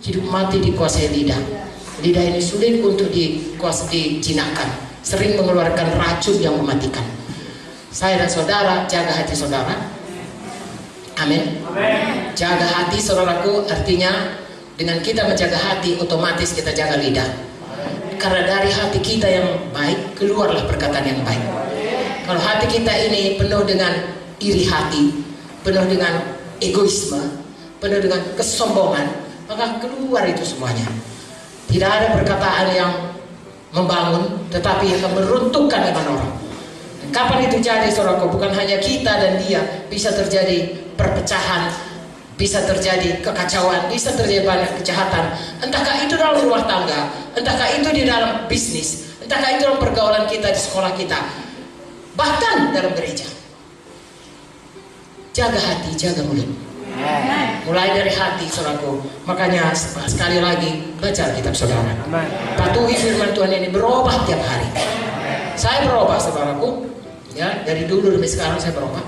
hidup mati dikuasai lidah. Lidah ini sulit untuk dijinakkan, sering mengeluarkan racun yang mematikan. Saya dan saudara jaga hati saudara. Amin. Jaga hati saudaraku, artinya dengan kita menjaga hati, otomatis kita jaga lidah. Karena dari hati kita yang baik keluarlah perkataan yang baik. Kalau hati kita ini penuh dengan iri hati, penuh dengan egoisme, penuh dengan kesombongan, maka keluar itu semuanya. Tidak ada perkataan yang membangun, tetapi akan meruntuhkan iman orang. Dan kapan itu jadi saudaraku? Bukan hanya kita dan dia, bisa terjadi perpecahan, bisa terjadi kekacauan, bisa terjadi banyak kejahatan. Entahkah itu dalam rumah tangga, entahkah itu di dalam bisnis, entahkah itu dalam pergaulan kita di sekolah kita, bahkan dalam gereja. Jaga hati, jaga mulut. Mulai dari hati saudaraku. Makanya sekali lagi baca kitab saudara. Patuhi firman Tuhan ini, berubah tiap hari. Saya berubah saudaraku. Ya, dari dulu sampai sekarang saya berubah.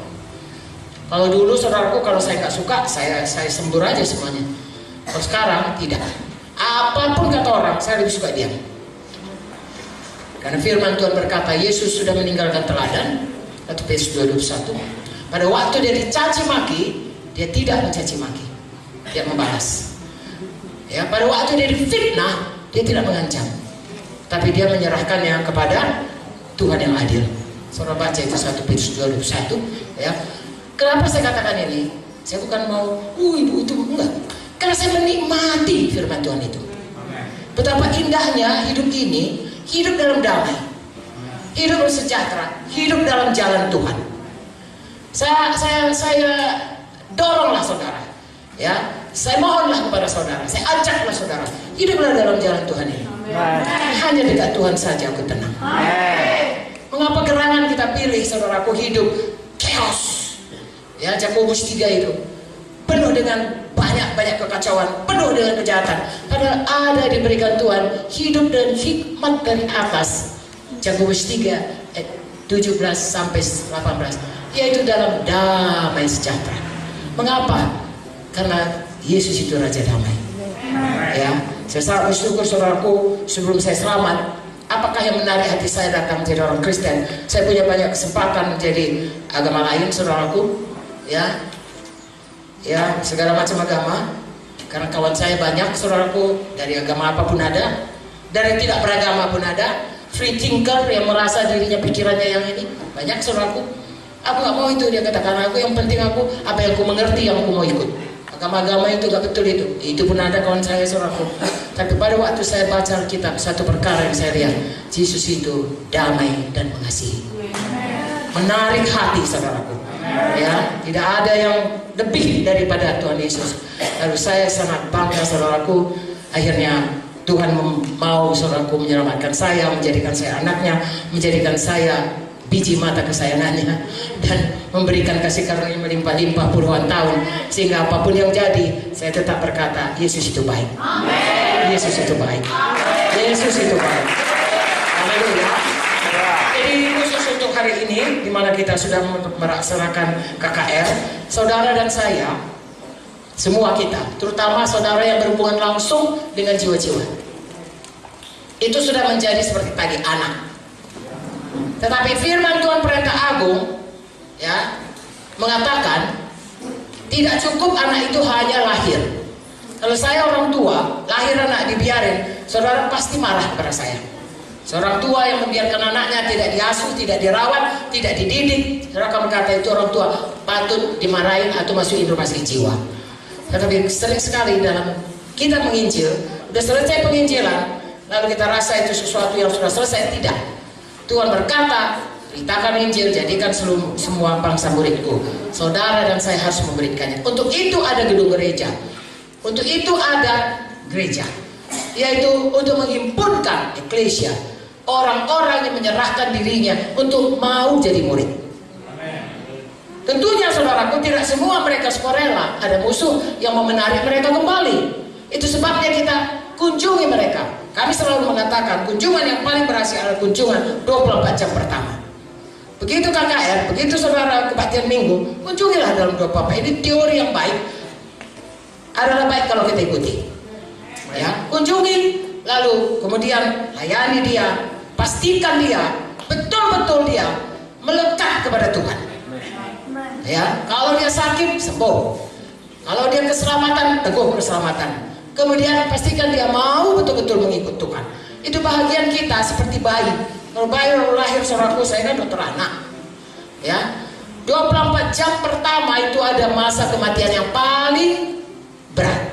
Kalau dulu saudaraku, kalau saya nggak suka, saya sembur aja semuanya. Kalau sekarang tidak. Apapun kata orang, saya lebih suka diam. Karena firman Tuhan berkata, Yesus sudah meninggalkan teladan. 1 Petrus 2:21. Pada waktu dia dicaci maki, dia tidak mencaci maki, dia membalas. Ya, pada waktu dia difitnah, dia tidak mengancam, tapi dia menyerahkannya kepada Tuhan yang adil. Saudara baca itu 1 Petrus 2:21. Ya, kenapa saya katakan ini? Saya bukan mau, ibu itu enggak. Karena saya menikmati firman Tuhan itu. Betapa indahnya hidup ini, hidup dalam damai, hidup sejahtera, hidup dalam jalan Tuhan. Saya doronglah saudara, ya, saya mohonlah kepada saudara, saya ajaklah saudara, hiduplah dalam jalan Tuhan ini. Hanya dekat Tuhan saja aku tenang. Mengapa gerangan kita pilih saudaraku hidup chaos? Ya, Yakobus 3 itu penuh dengan banyak kekacauan, penuh dengan kejahatan. Padahal ada diberikan Tuhan hidup dan hikmat dari atas. Yakobus 3:17-18. Yaitu dalam damai sejahtera. Mengapa? Karena Yesus itu Raja Damai. Ya, saya sangat bersyukur saudaraku, sebelum saya selamat, apakah yang menarik hati saya datang menjadi orang Kristen? Saya punya banyak kesempatan menjadi agama lain saudaraku. Ya, segala macam agama. Karena kawan saya banyak saudaraku, dari agama apapun ada, dari tidak beragama pun ada. Free thinker yang merasa dirinya pikirannya yang ini banyak saudaraku. Aku gak mau itu, dia katakan. Aku yang penting aku apa yang aku mengerti, yang aku mau ikut. Agama-agama itu gak betul itu. Itu pun ada kawan saya saudaraku. Tapi pada waktu saya baca Alkitab, satu perkara yang saya lihat, Yesus itu damai dan mengasihi. Menarik hati saudaraku. Ya, tidak ada yang lebih daripada Tuhan Yesus. Lalu saya sangat bangga saudaraku. Akhirnya Tuhan mau saudaraku menyelamatkan saya, menjadikan saya anaknya, menjadikan saya biji mata kesayangannya, dan memberikan kasih karunia melimpah-limpah puluhan tahun, sehingga apapun yang jadi, saya tetap berkata, Yesus itu baik. Amen. Yesus itu baik. Amen. Yesus itu baik. Haleluya. Jadi khusus untuk hari ini, di mana kita sudah melaksanakan KKR, saudara dan saya, semua kita, terutama saudara yang berhubungan langsung dengan jiwa-jiwa, itu sudah menjadi seperti tadi anak. Tetapi firman Tuhan Perintah Agung, ya, mengatakan tidak cukup anak itu hanya lahir. Kalau saya orang tua, lahir anak dibiarin, saudara pasti marah kepada saya. Seorang tua yang membiarkan anaknya tidak diasuh, tidak dirawat, tidak dididik, saudara akan berkata itu orang tua patut dimarahin atau masukin rumah sakit jiwa. Tetapi sering sekali dalam kita menginjil, sudah selesai penginjilan, lalu kita rasa itu sesuatu yang sudah selesai. Tidak. Tuhan berkata, beritakan Injil, jadikan semua bangsa muridku. Saudara dan saya harus memberikannya. Untuk itu ada gedung gereja. Untuk itu ada gereja. Yaitu untuk menghimpunkan eklesia, orang-orang yang menyerahkan dirinya untuk mau jadi murid. Tentunya saudaraku, tidak semua mereka sukarela. Ada musuh yang mau menarik mereka kembali. Itu sebabnya kita kunjungi mereka. Kami selalu mengatakan kunjungan yang paling berhasil adalah kunjungan 24 jam pertama. Begitu KKR, begitu saudara kebaktian minggu, kunjungilah dalam 24. Ini teori yang baik, adalah baik kalau kita ikuti. Ya, kunjungi, lalu kemudian layani dia, pastikan dia betul-betul dia melekat kepada Tuhan. Ya, kalau dia sakit sembuh, kalau dia keselamatan teguh keselamatan. Kemudian pastikan dia mau betul-betul mengikut Tuhan. Itu bahagian kita seperti bayi. Kalau bayi lahir, saudaraku, saya kan dokter anak. Ya, 24 jam pertama itu ada masa kematian yang paling berat.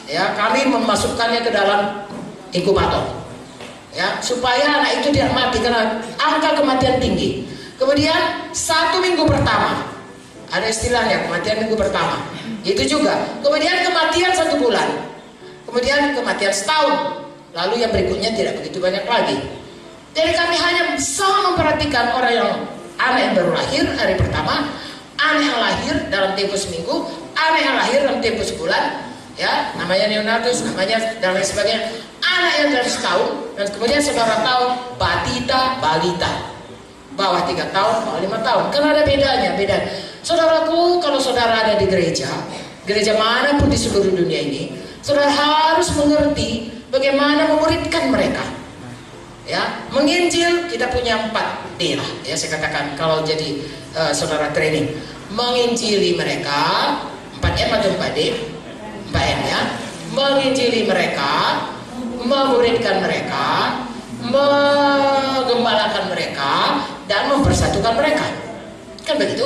Ya, kami memasukkannya ke dalam inkubator. Ya, supaya anak itu tidak mati karena angka kematian tinggi. Kemudian 1 minggu pertama ada istilahnya kematian minggu pertama. Itu juga. Kemudian kematian 1 bulan. Kemudian kematian setahun, lalu yang berikutnya tidak begitu banyak lagi. Jadi kami hanya bisa memperhatikan orang yang anak yang baru lahir hari pertama, anak yang lahir dalam tempo seminggu, anak yang lahir dalam tempo sebulan, ya namanya neonatus, namanya dan lain sebagainya, anak yang dalam setahun, dan kemudian saudara tahu batita, balita, bawah 3 tahun, bawah 5 tahun, kan ada bedanya, beda. Saudaraku, kalau saudara ada di gereja manapun di seluruh dunia ini, saudara harus mengerti bagaimana memuridkan mereka. Ya, menginjil kita punya 4D lah. Ya, saya katakan kalau jadi saudara training, menginjili mereka 4M atau 4D, 4M ya, menginjili mereka, memuridkan mereka, menggembalakan mereka, dan mempersatukan mereka. Kan begitu?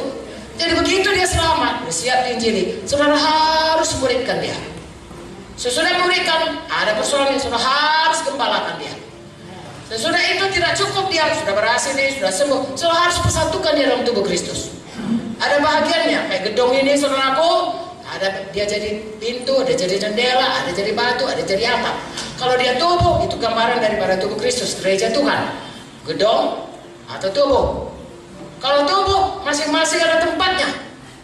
Jadi begitu dia selamat, dia siap diinjili, saudara harus muridkan dia. Sesudah muridkan, ada persoalan yang sudah harus gembalakan dia. Sesudah itu tidak cukup dia sudah berhasil nih, sudah sembuh, saudara harus persatukan dia dalam tubuh Kristus. Ada bahagiannya, kayak gedung ini saudaraku, ada dia jadi pintu, ada jadi jendela, ada jadi batu, ada jadi atap. Kalau dia tubuh, itu gambaran daripada tubuh Kristus, gereja Tuhan. Gedung atau tubuh. Kalau tubuh, masing-masing ada tempatnya.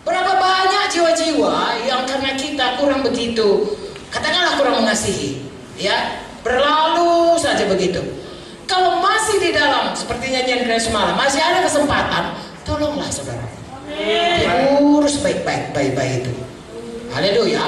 Berapa banyak jiwa-jiwa yang karena kita kurang begitu, katakanlah kurang mengasihi, ya, berlalu saja begitu. Kalau masih di dalam, seperti nyanyian Grace semalam, masih ada kesempatan, tolonglah saudara, diurus baik-baik itu. Haleluya.